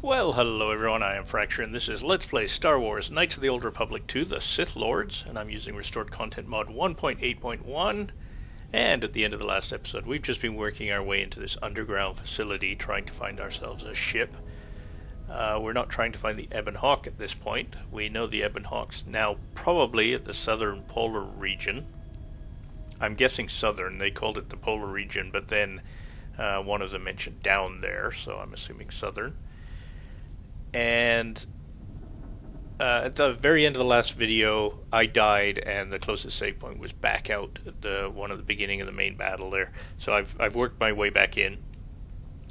Well, hello everyone, I am Fracture, and this is Let's Play Star Wars Knights of the Old Republic 2, The Sith Lords, and I'm using Restored Content Mod 1.8.1, and at the end of the last episode, we've just been working our way into this underground facility, trying to find ourselves a ship. We're not trying to find the Ebon Hawk at this point. We know the Ebon Hawk's now probably at the southern polar region. I'm guessing southern, they called it the polar region, but then one of them mentioned down there, so I'm assuming southern. And at the very end of the last video, I died, and the closest save point was back out at the one at the beginning of the main battle there. So I've worked my way back in.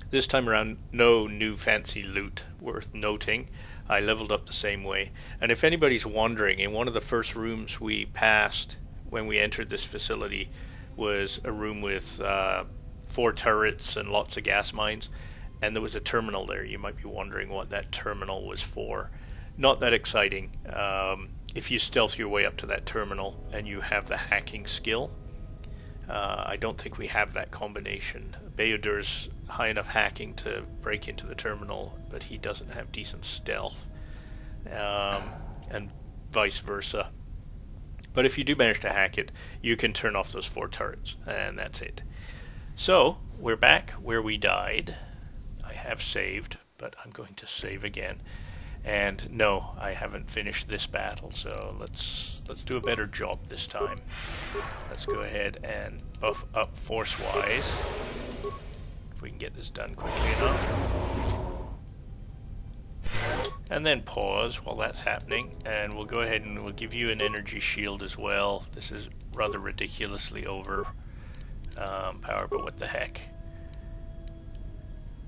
This time around, no new fancy loot worth noting. I leveled up the same way. And if anybody's wondering, in one of the first rooms we passed when we entered this facility was a room with 4 turrets and lots of gas mines. And there was a terminal there. You might be wondering what that terminal was for. Not that exciting. If you stealth your way up to that terminal and you have the hacking skill, I don't think we have that combination. Bayodur's high enough hacking to break into the terminal, but he doesn't have decent stealth, and vice versa. But if you do manage to hack it, you can turn off those 4 turrets, and that's it. So, we're back where we died. I have saved, but I'm going to save again. And no, I haven't finished this battle, so let's do a better job this time. Let's go ahead and buff up force-wise, if we can get this done quickly enough. And then pause while that's happening, and we'll go ahead and we'll give you an energy shield as well. This is rather ridiculously over power, but what the heck.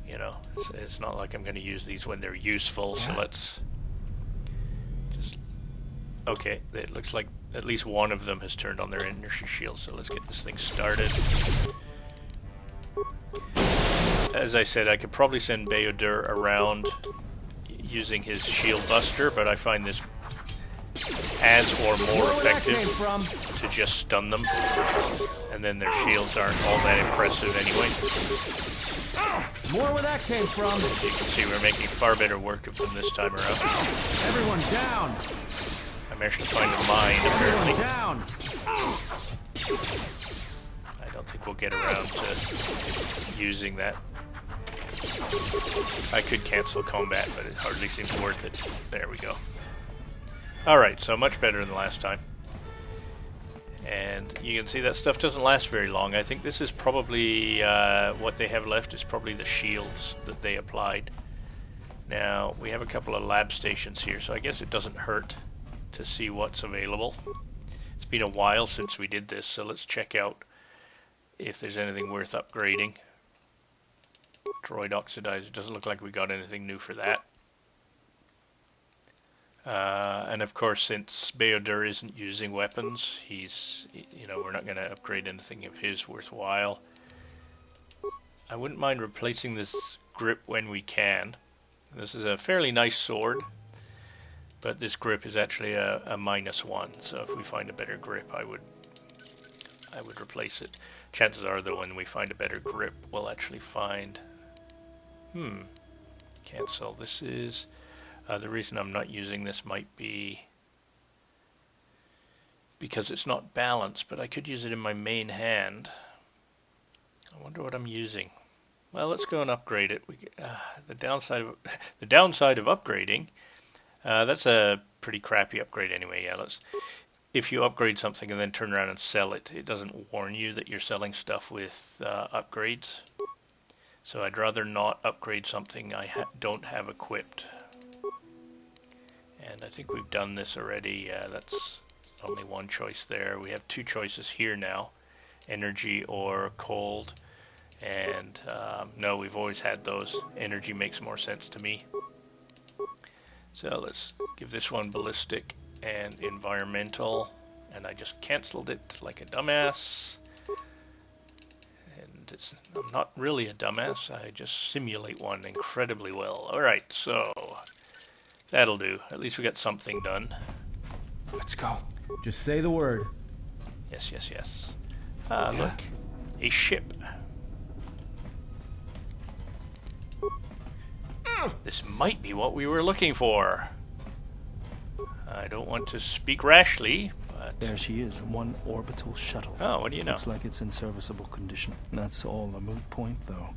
You know, it's not like I'm going to use these when they're useful, so let's just... Okay, it looks like at least one of them has turned on their energy shield, so let's get this thing started. As I said, I could probably send Bayodur around using his shield buster, but I find this as or more effective to just stun them, and then their shields aren't all that impressive anyway. More where that came from. You can see we're making far better work of them this time around. Everyone down. I managed to find a mine, apparently. Down. I don't think we'll get around to using that. I could cancel combat, but it hardly seems worth it. There we go. Alright, so much better than last time. And you can see that stuff doesn't last very long. I think this is probably what they have left is probably the shields that they applied. Now, we have a couple of lab stations here, so I guess it doesn't hurt to see what's available. It's been a while since we did this, so let's check out if there's anything worth upgrading. Droid oxidizer, doesn't look like we got anything new for that. And of course, since Bayodur isn't using weapons, we're not going to upgrade anything of his worthwhile. I wouldn't mind replacing this grip when we can. This is a fairly nice sword, but this grip is actually a -1, so if we find a better grip, I would replace it. Chances are, though, when we find a better grip, we'll actually find... Cancel. This is... the reason I'm not using this might be because it's not balanced, but I could use it in my main hand. I wonder what I'm using. Well, let's go and upgrade it. The downside of upgrading, that's a pretty crappy upgrade anyway. Yeah, if you upgrade something and then turn around and sell it, it doesn't warn you that you're selling stuff with upgrades. So I'd rather not upgrade something I don't have equipped. And I think we've done this already. That's only one choice there. We have 2 choices here now. Energy or cold. And no, we've always had those. Energy makes more sense to me. So let's give this one ballistic and environmental. And I just cancelled it like a dumbass. And I'm not really a dumbass. I just simulate one incredibly well. Alright, so... that'll do. At least we got something done. Let's go. Just say the word. Yes, yes, yes. Look. A ship. This might be what we were looking for. I don't want to speak rashly, but... There she is, one orbital shuttle. Oh, what do you know? Looks like it's in serviceable condition. That's all a moot point, though.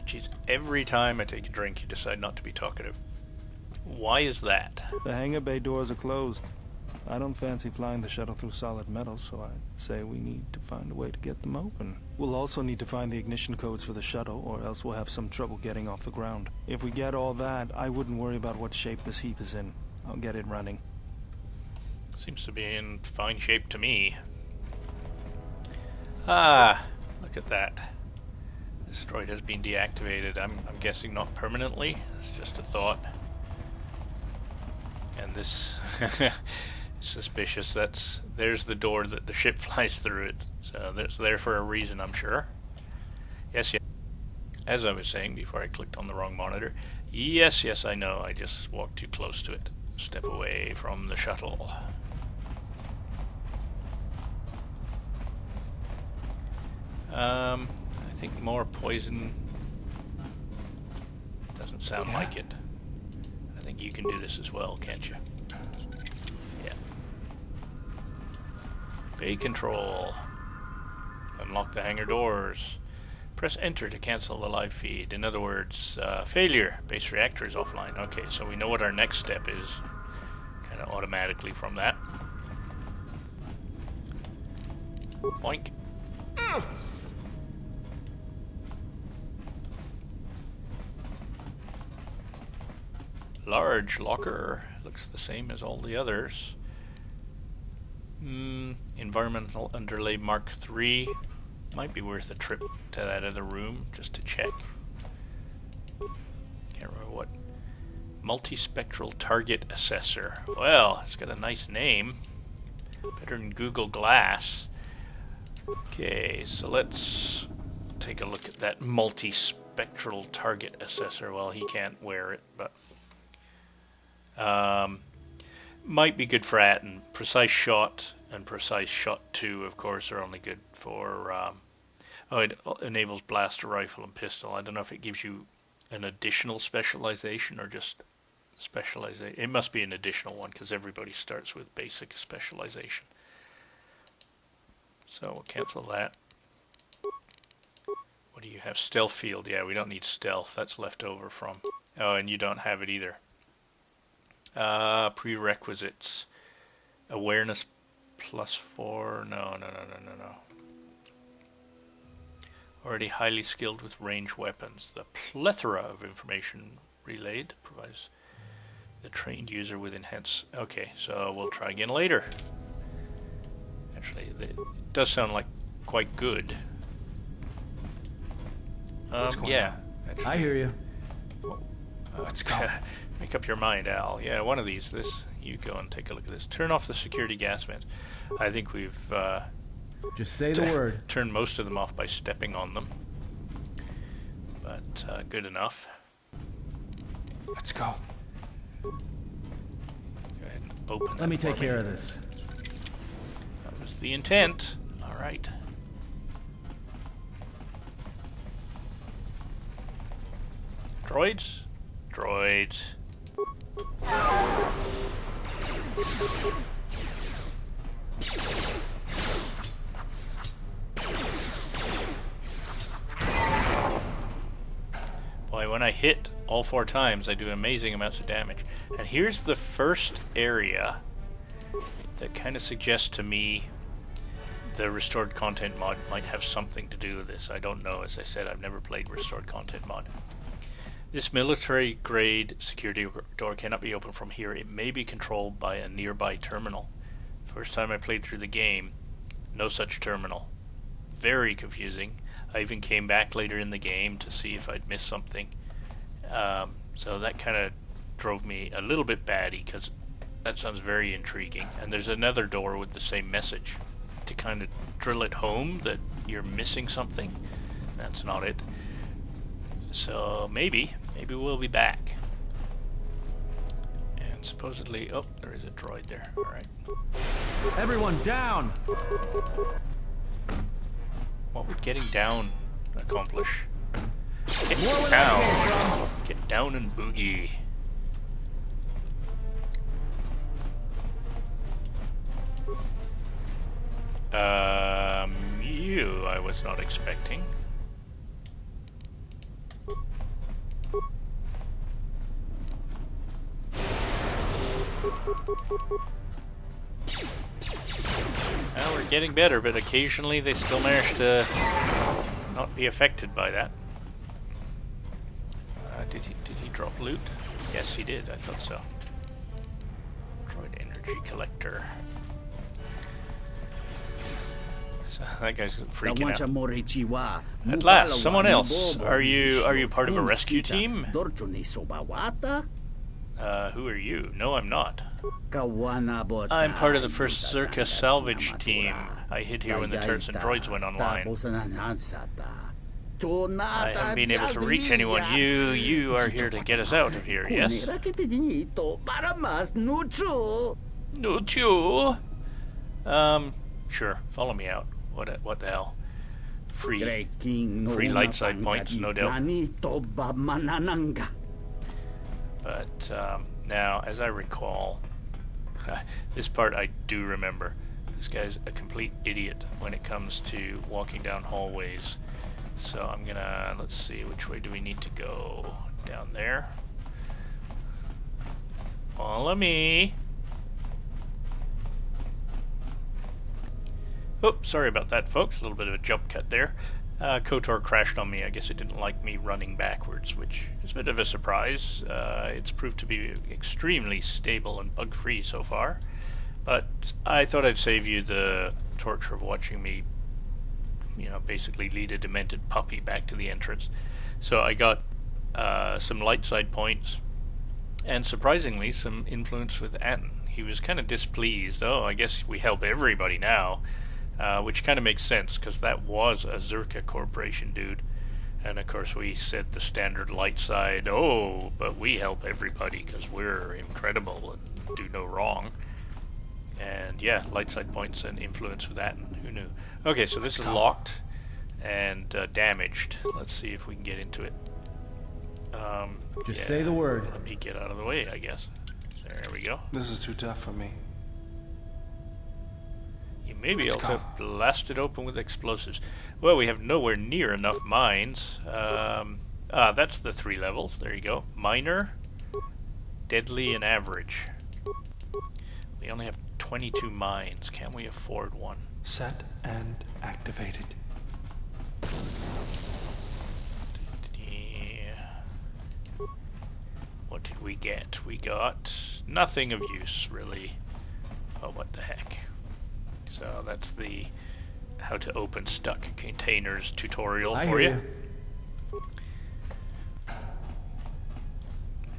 Jeez, every time I take a drink, you decide not to be talkative. Why is that? The hangar bay doors are closed. I don't fancy flying the shuttle through solid metal, so I say we need to find a way to get them open. We'll also need to find the ignition codes for the shuttle, or else we'll have some trouble getting off the ground. If we get all that, I wouldn't worry about what shape this heap is in. I'll get it running. Seems to be in fine shape to me. Ah, look at that. This droid has been deactivated. I'm guessing not permanently. It's just a thought. And this is suspicious. There's the door that the ship flies through it. So that's there for a reason, I'm sure. Yes, yes. As I was saying before I clicked on the wrong monitor. Yes, yes, I know. I just walked too close to it. Step away from the shuttle. I think more poison doesn't sound like it. I think you can do this as well, can't you? Yeah. Bay control. Unlock the hangar doors. Press enter to cancel the live feed. In other words, failure. Base reactor is offline. Okay, so we know what our next step is. Kind of automatically from that. Boink. Large locker. Looks the same as all the others. Environmental underlay Mark III. Might be worth a trip to that other room just to check. Can't remember what. Multispectral target assessor. Well, it's got a nice name. Better than Google Glass. Okay, so let's take a look at that multispectral target assessor. Well, he can't wear it, but might be good for that. And precise shot and precise shot 2, of course, are only good for it enables blaster rifle and pistol. I don't know if it gives you an additional specialization or just specialization. It must be an additional one because everybody starts with basic specialization. So we'll cancel that. What do you have? Stealth field. Yeah, we don't need stealth. That's left over from. Oh, and you don't have it either. Prerequisites. Awareness +4. No. Already highly skilled with range weapons. The plethora of information relayed provides the trained user with enhanced... Okay, so we'll try again later. Actually, it does sound like quite good. Yeah. Actually, I hear you. Let's go. Make up your mind, Al. Yeah, one of these. You go and take a look at this. Turn off the security gas vents. I think we've Just say the word. turned most of them off by stepping on them. But good enough. Let's go. Go ahead and open that. Let me for take care of this. That was the intent. All right. Droids? Droids. Boy, when I hit all 4 times, I do amazing amounts of damage. And here's the first area that kind of suggests to me the restored content mod might have something to do with this. I don't know. As I said, I've never played restored content mod. This military-grade security door cannot be opened from here. It may be controlled by a nearby terminal. First time I played through the game, no such terminal. Very confusing. I even came back later in the game to see if I'd missed something. So that kind of drove me a little bit batty, because that sounds very intriguing. And there's another door with the same message to kind of drill it home that you're missing something. That's not it. So maybe we'll be back. And supposedly, oh, there is a droid there. All right. Everyone down! What would getting down accomplish? Get More where that down. Get down and boogie. You I was not expecting. Well, we're getting better, but occasionally they still manage to not be affected by that. Did he drop loot? Yes, he did. I thought so. Droid energy collector. So that guy's freaking out. At last, someone else. Are you part of a rescue team? Who are you? No, I'm not. I'm part of the first Circa salvage team. I hid here when the turrets and droids went online. I haven't been able to reach anyone. You are here to get us out of here, yes? Nuchu? Sure. Follow me out. What the hell? Free light side points, no doubt. But now, as I recall, this part I do remember. This guy's a complete idiot when it comes to walking down hallways. So I'm gonna, let's see, which way do we need to go? Down there. Follow me. Oops, sorry about that, folks. A little bit of a jump cut there. KotOR crashed on me. I guess it didn't like me running backwards, which is a bit of a surprise. It's proved to be extremely stable and bug-free so far. But I thought I'd save you the torture of watching me, you know, basically lead a demented puppy back to the entrance. So I got some light side points, and surprisingly, some influence with Atten. He was kind of displeased. Oh, I guess we help everybody now. Which kind of makes sense, because that was a Zerka Corporation dude. And of course we said the standard light side, oh, but we help everybody because we're incredible and do no wrong. And yeah, light side points and influence with that, and who knew? Okay, so this is locked and damaged. Let's see if we can get into it. Just say the word. Let me get out of the way, I guess. There we go. This is too tough for me. You may be able to blast it open with explosives. Well, we have nowhere near enough mines. That's the 3 levels. There you go. Minor, deadly, and average. We only have 22 mines. Can we afford one? Set and activated. What did we get? We got nothing of use, really. Oh, what the heck. So that's the how to open stuck containers tutorial for you.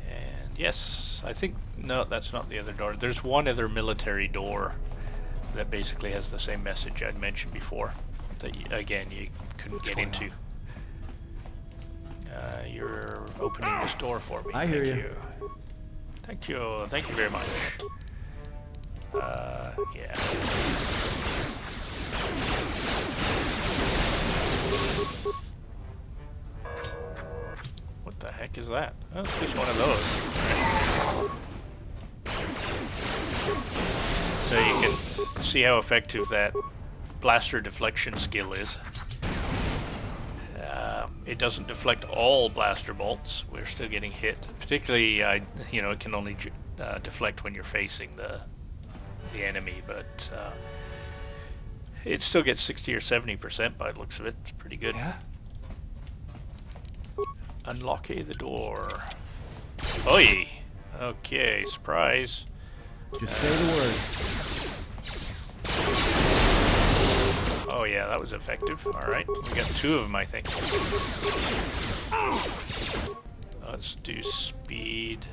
And yes, I think, no, that's not the other door. There's one other military door that basically has the same message I'd mentioned before that, again, you couldn't get into. You're opening this door for me. I hear you. Thank you. Thank you very much. Yeah. What the heck is that? Oh, it's just one of those. So you can see how effective that blaster deflection skill is. It doesn't deflect all blaster bolts. We're still getting hit. Particularly, you know, it can only deflect when you're facing the enemy, but it still gets 60 or 70% by the looks of it. It's pretty good. Yeah. Unlock the door. Oi! Okay, surprise. Just say the word. Oh yeah, that was effective. Alright, we got 2 of them, I think. Let's do speed.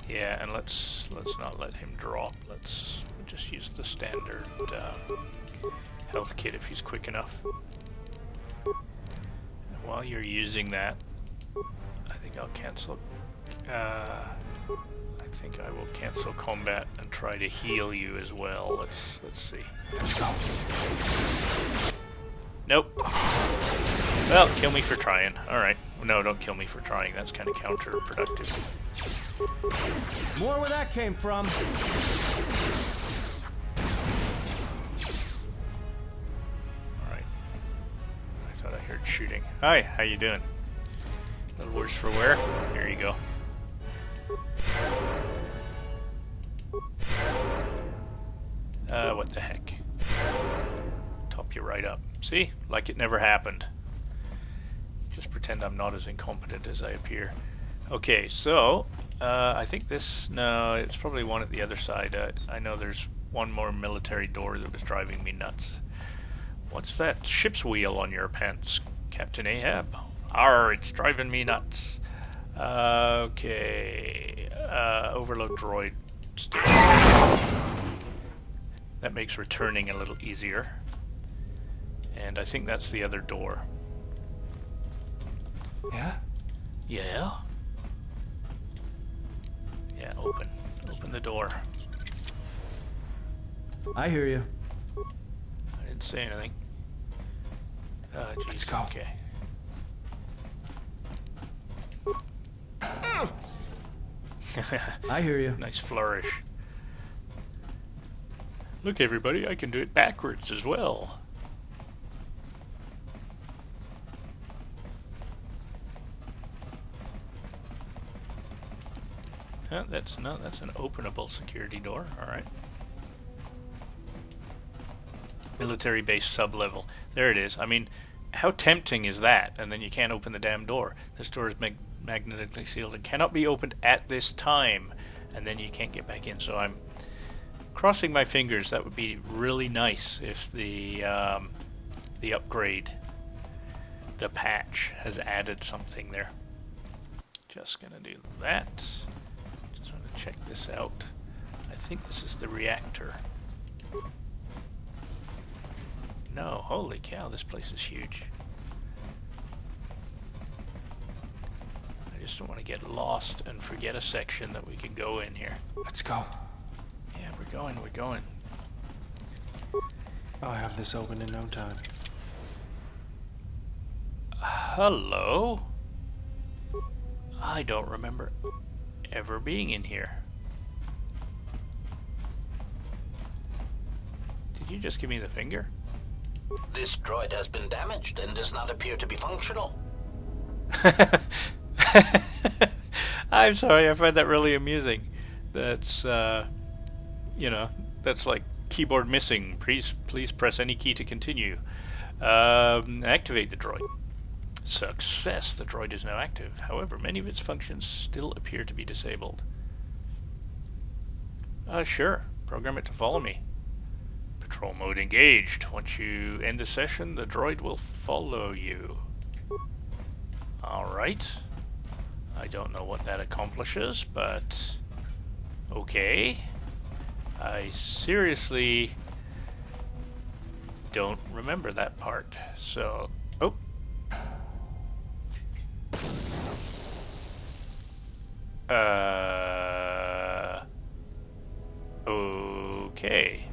Yeah, and let's not let him drop. Let's just use the standard health kit if he's quick enough. And while you're using that, I think I'll cancel. I think I will cancel combat and try to heal you as well. Let's see. Let's go. Nope. Well, kill me for trying. Alright. No, don't kill me for trying. That's kind of counterproductive. More where that came from. Alright. I thought I heard shooting. Hi, how you doing? A little worse for wear. Here you go. What the heck? Top you right up. See? Like it never happened. Just pretend I'm not as incompetent as I appear. Okay, so I think this... No, it's probably one at the other side. I know there's one more military door that was driving me nuts. What's that ship's wheel on your pants, Captain Ahab? Arr, it's driving me nuts. Okay. Overload droid station. That makes returning a little easier. And I think that's the other door. Yeah? Yeah? Yeah, open. Open the door. I hear you. I didn't say anything. Oh, jeez. Let's go. Okay. I hear you. Nice flourish. Look, everybody, I can do it backwards as well. That's an openable security door. All right. Military base sub-level. There it is. I mean, how tempting is that? And then you can't open the damn door. This door is magnetically sealed and cannot be opened at this time. And then you can't get back in. So I'm crossing my fingers. That would be really nice if the upgrade, the patch, has added something there. Just gonna do that. Just want to check this out. I think this is the reactor. No, holy cow, this place is huge. I just don't want to get lost and forget a section that we can go in here. Let's go. Yeah, we're going. I'll have this open in no time. Hello? I don't remember ever being in here. Did you just give me the finger? This droid has been damaged and does not appear to be functional. I'm sorry, I find that really amusing. That's, you know, that's like keyboard missing. Please press any key to continue. Activate the droid. Success. The droid is now active. However, many of its functions still appear to be disabled. Sure. Program it to follow me. Patrol mode engaged. Once you end the session, the droid will follow you. Alright. I don't know what that accomplishes, but... okay. I seriously don't remember that part. So... oh. Okay.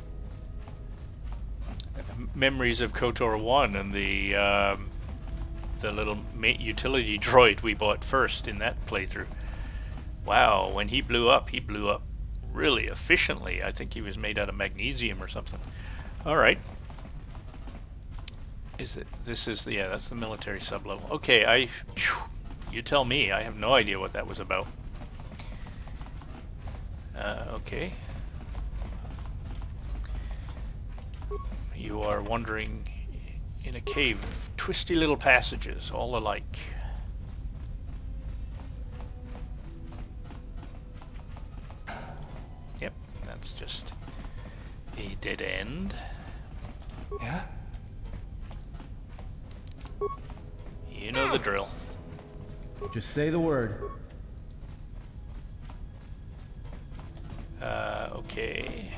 Memories of KotOR2 and the little utility droid we bought first in that playthrough. Wow, when he blew up really efficiently. I think he was made out of magnesium or something. Alright. That's the military sub-level. Okay, you tell me. I have no idea what that was about. Okay. You are wandering in a cave of twisty little passages, all alike. Yep, that's just a dead end. Yeah? You know the drill. Just say the word. Okay.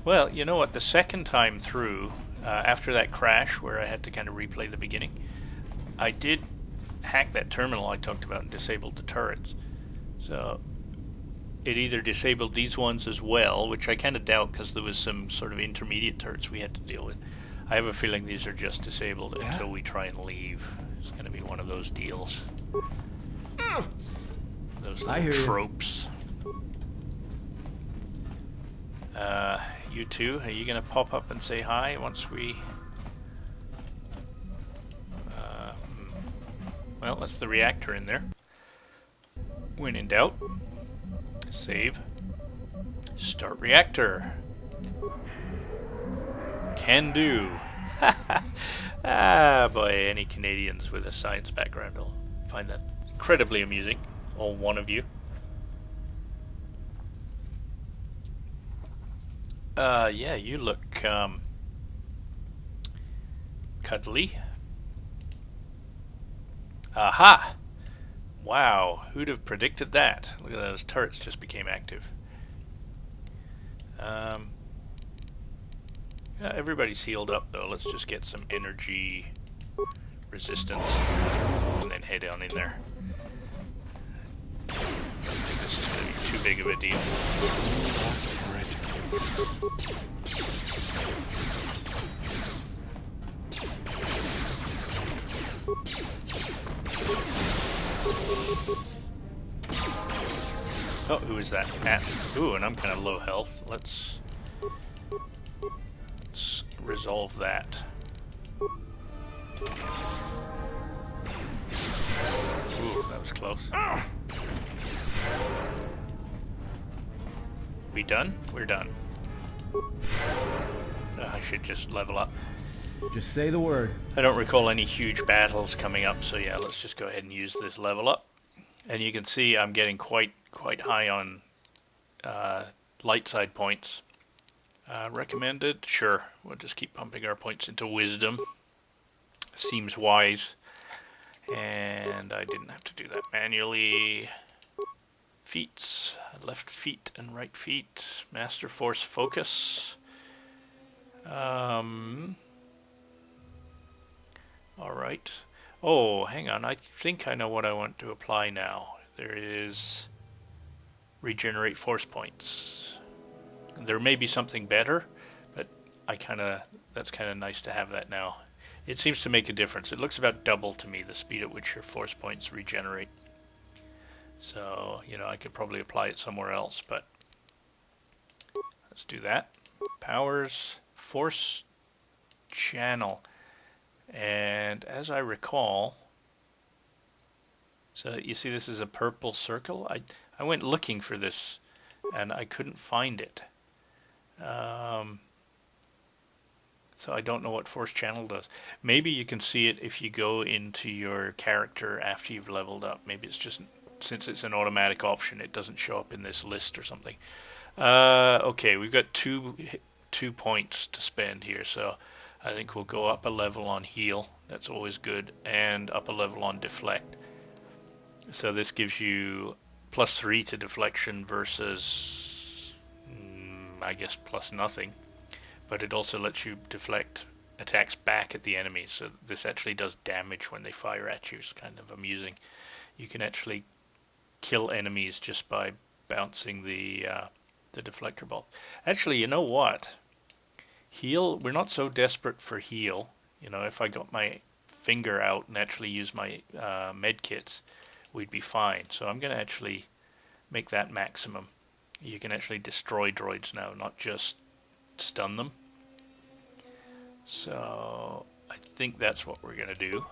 Well, you know what? The second time through, after that crash where I had to kind of replay the beginning, I did hack that terminal I talked about and disabled the turrets. So it either disabled these ones as well, which I kind of doubt because there was some sort of intermediate turrets we had to deal with. I have a feeling these are just disabled until we try and leave. It's going to be one of those deals. Those little tropes. You two, are you going to pop up and say hi once we... well, that's the reactor in there. When in doubt, save. Start reactor. Can do. Ah, boy, any Canadians with a science background will find that incredibly amusing. All one of you. Yeah, you look, cuddly. Aha! Wow, who'd have predicted that? Look at those turrets just became active. Yeah, everybody's healed up though. Let's just get some energy resistance and then head on in there. I don't think this is going to be too big of a deal. Oh, who is that? Matt. Ooh, and I'm kind of low health. Let's resolve that. Ooh, that was close. We done? We're done. I should just level up. Just say the word. I don't recall any huge battles coming up, so yeah, let's just go ahead and use this level up. And you can see I'm getting quite high on light side points. Recommended? Sure. We'll just keep pumping our points into wisdom. Seems wise. And I didn't have to do that manually. Feats. Left feet and right feet. Master Force Focus. Alright. Oh, hang on. I think I know what I want to apply now. There is regenerate force points. There may be something better, but that's kind of nice to have that now. It seems to make a difference. It looks about double to me, the speed at which your force points regenerate. So, you know, I could probably apply it somewhere else, but let's do that. Powers, force channel. And as I recall, so you see this is a purple circle. I went looking for this and I couldn't find it. So I don't know what force channel does. Maybe you can see it if you go into your character after you've leveled up. Maybe it's just, since it's an automatic option, it doesn't show up in this list or something. Okay, we've got two points to spend here, so I think we'll go up a level on heal. That's always good. And up a level on deflect. So this gives you +3 to deflection versus, I guess, plus nothing. But it also lets you deflect attacks back at the enemy. So this actually does damage when they fire at you. It's kind of amusing. You can actually kill enemies just by bouncing the deflector ball. Actually, you know what? Heal, we're not so desperate for heal. You know, if I got my finger out and actually use my med kits, we'd be fine. So I'm going to actually make that maximum. You can actually destroy droids now, not just stun them. So I think that's what we're going to do.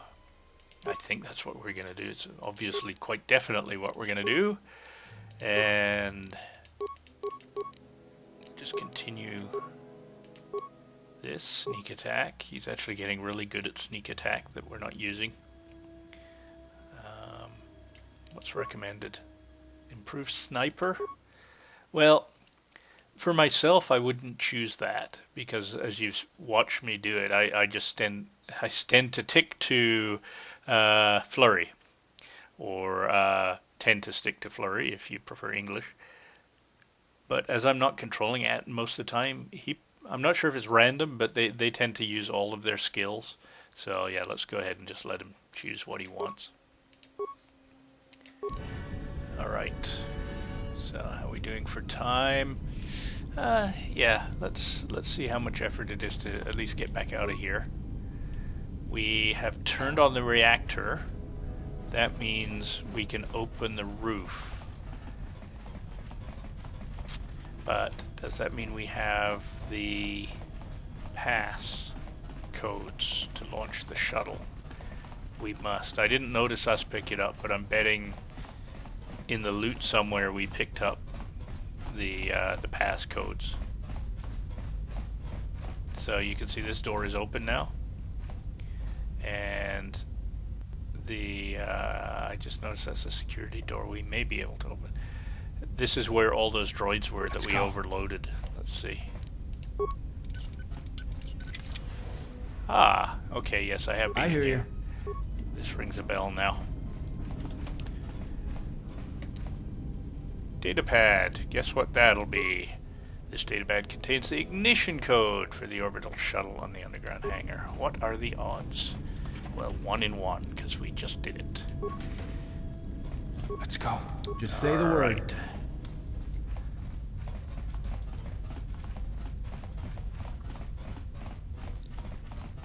It's obviously quite definitely what we're going to do. And just continue this sneak attack. He's actually getting really good at sneak attack that we're not using. What's recommended? Improved sniper? Well, for myself, I wouldn't choose that because, as you've watched me do it, I tend to tick to flurry, or tend to stick to flurry if you prefer English. But as I'm not controlling it most of the time, I'm not sure if it's random, but they tend to use all of their skills. So yeah, let's go ahead and just let him choose what he wants. Alright, so how are we doing for time? Yeah, let's see how much effort it is to at least get back out of here. We have turned on the reactor. That means we can open the roof. But does that mean we have the pass codes to launch the shuttle? We must. I didn't notice us pick it up, but I'm betting in the loot somewhere we picked up the pass codes. So you can see this door is open now, and the I just noticed that's a security door we may be able to open. This is where all those droids were that we overloaded. Let's see. Ah, okay, yes, I have been I hear here. you. This rings a bell now. Datapad. Guess what that'll be? This datapad contains the ignition code for the orbital shuttle on the underground hangar. What are the odds? Well, 1 in 1, because we just did it. Let's go. Just say the word. Right.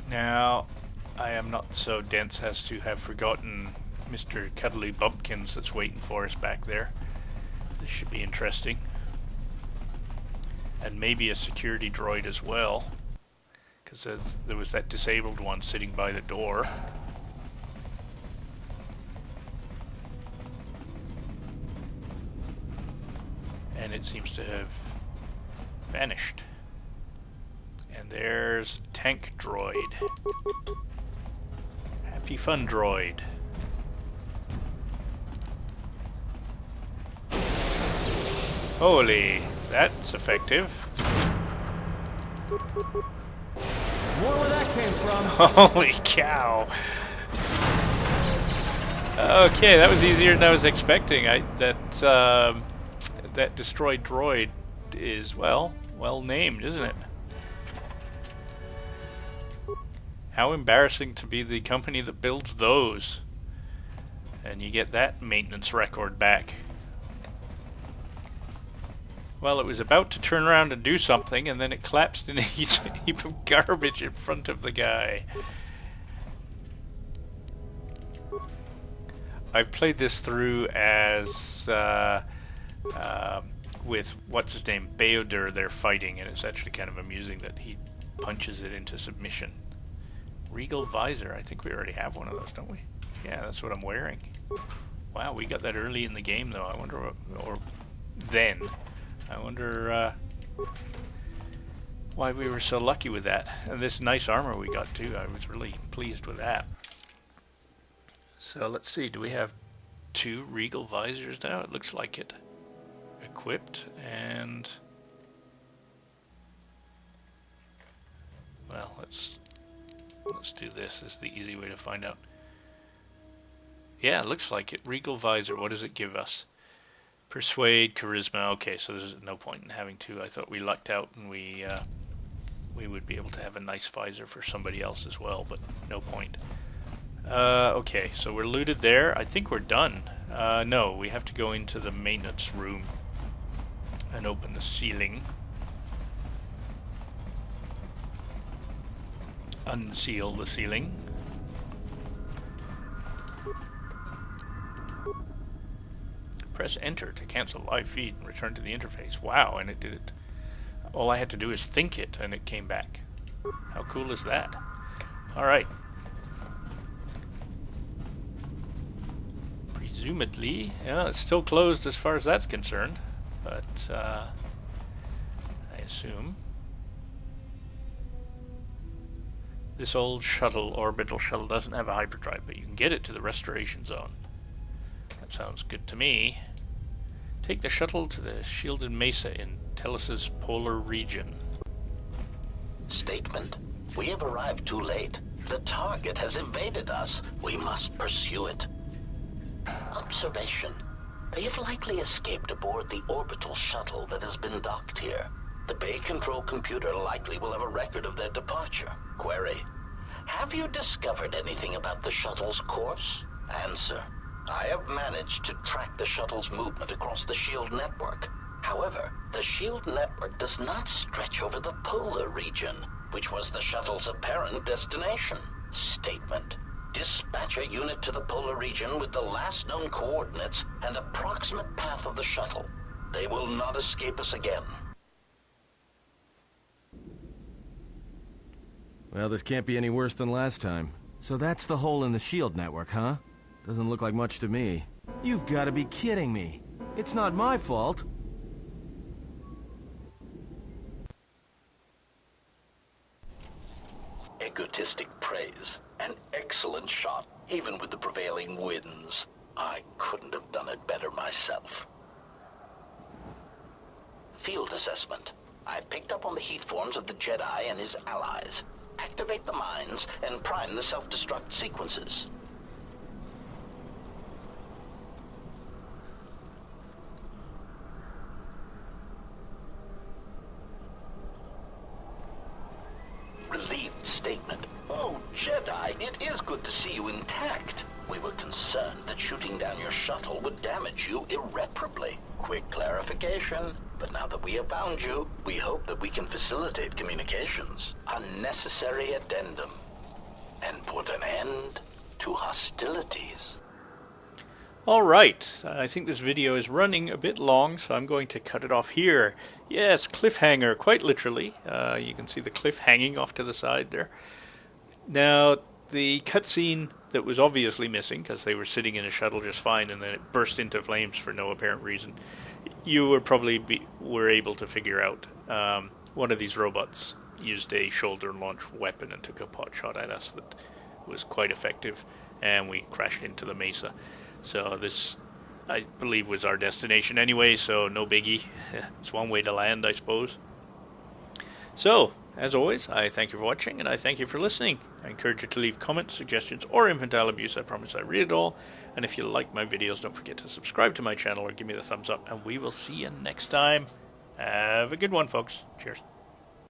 Now, I am not so dense as to have forgotten Mr. Cuddly Bumpkins that's waiting for us back there. This should be interesting. And maybe a security droid as well, because there was that disabled one sitting by the door. And it seems to have vanished. And there's Tank Droid. Happy Fun Droid. Holy, that's effective. More where that came from. Holy cow. Okay, that was easier than I was expecting. That destroyed droid is, well named, isn't it? How embarrassing to be the company that builds those. And you get that maintenance record back. Well, it was about to turn around and do something, and then it collapsed in a heap of garbage in front of the guy. I've played this through as with what's his name, Beodur. They're fighting, and it's actually kind of amusing that he punches it into submission. Regal visor. I think we already have one of those, don't we? Yeah, that's what I'm wearing. Wow, we got that early in the game, though. I wonder what, or then. I wonder why we were so lucky with that. And this nice armor we got too, I was really pleased with that. So let's see, do we have 2 Regal visors now? It looks like it. Equipped and... well, let's do this. This is the easy way to find out. Yeah, it looks like it. Regal visor, what does it give us? Persuade, charisma. Okay, so there's no point in having 2. I thought we lucked out and we would be able to have a nice visor for somebody else as well, but no point. Okay, so we're looted there. I think we're done. No, we have to go into the maintenance room and open the ceiling. Unseal the ceiling. Press enter to cancel live feed and return to the interface. Wow, and it did it. All I had to do is think it and it came back. How cool is that? Alright. Presumably, yeah, it's still closed as far as that's concerned, but I assume this old shuttle, orbital shuttle, doesn't have a hyperdrive, but you can get it to the restoration zone. That sounds good to me. Take the shuttle to the shielded mesa in Telus's polar region. Statement. We have arrived too late. The target has invaded us. We must pursue it. Observation. You've likely escaped aboard the orbital shuttle that has been docked here. The bay control computer likely will have a record of their departure. Query. Have you discovered anything about the shuttle's course? Answer. I have managed to track the shuttle's movement across the shield network. However, the shield network does not stretch over the polar region, which was the shuttle's apparent destination. Statement. Dispatch a unit to the polar region with the last known coordinates and approximate path of the shuttle. They will not escape us again. Well, this can't be any worse than last time. So that's the hole in the shield network, huh? Doesn't look like much to me. You've got to be kidding me. It's not my fault. Egotistic praise. An excellent shot, even with the prevailing winds. I couldn't have done it better myself. Field assessment. I picked up on the heat forms of the Jedi and his allies. Activate the mines and prime the self-destruct sequences. Relieved statement. Oh, Jedi, it is good to see you intact. We were concerned that shooting down your shuttle would damage you irreparably. Quick clarification. But now that we have found you, we hope that we can facilitate communications. Unnecessary addendum. And put an end to hostilities. Alright, I think this video is running a bit long, so I'm going to cut it off here. Yes, cliffhanger, quite literally. You can see the cliff hanging off to the side there. Now, the cutscene that was obviously missing, because they were sitting in a shuttle just fine, and then it burst into flames for no apparent reason, you were probably were able to figure out. One of these robots used a shoulder-launched weapon and took a pot shot at us that was quite effective, and we crashed into the mesa. So this, I believe, was our destination anyway, so no biggie. It's one way to land, I suppose. So, as always, I thank you for watching, and I thank you for listening. I encourage you to leave comments, suggestions, or infantile abuse. I promise I read it all. And if you like my videos, don't forget to subscribe to my channel or give me the thumbs up, and we will see you next time. Have a good one, folks. Cheers.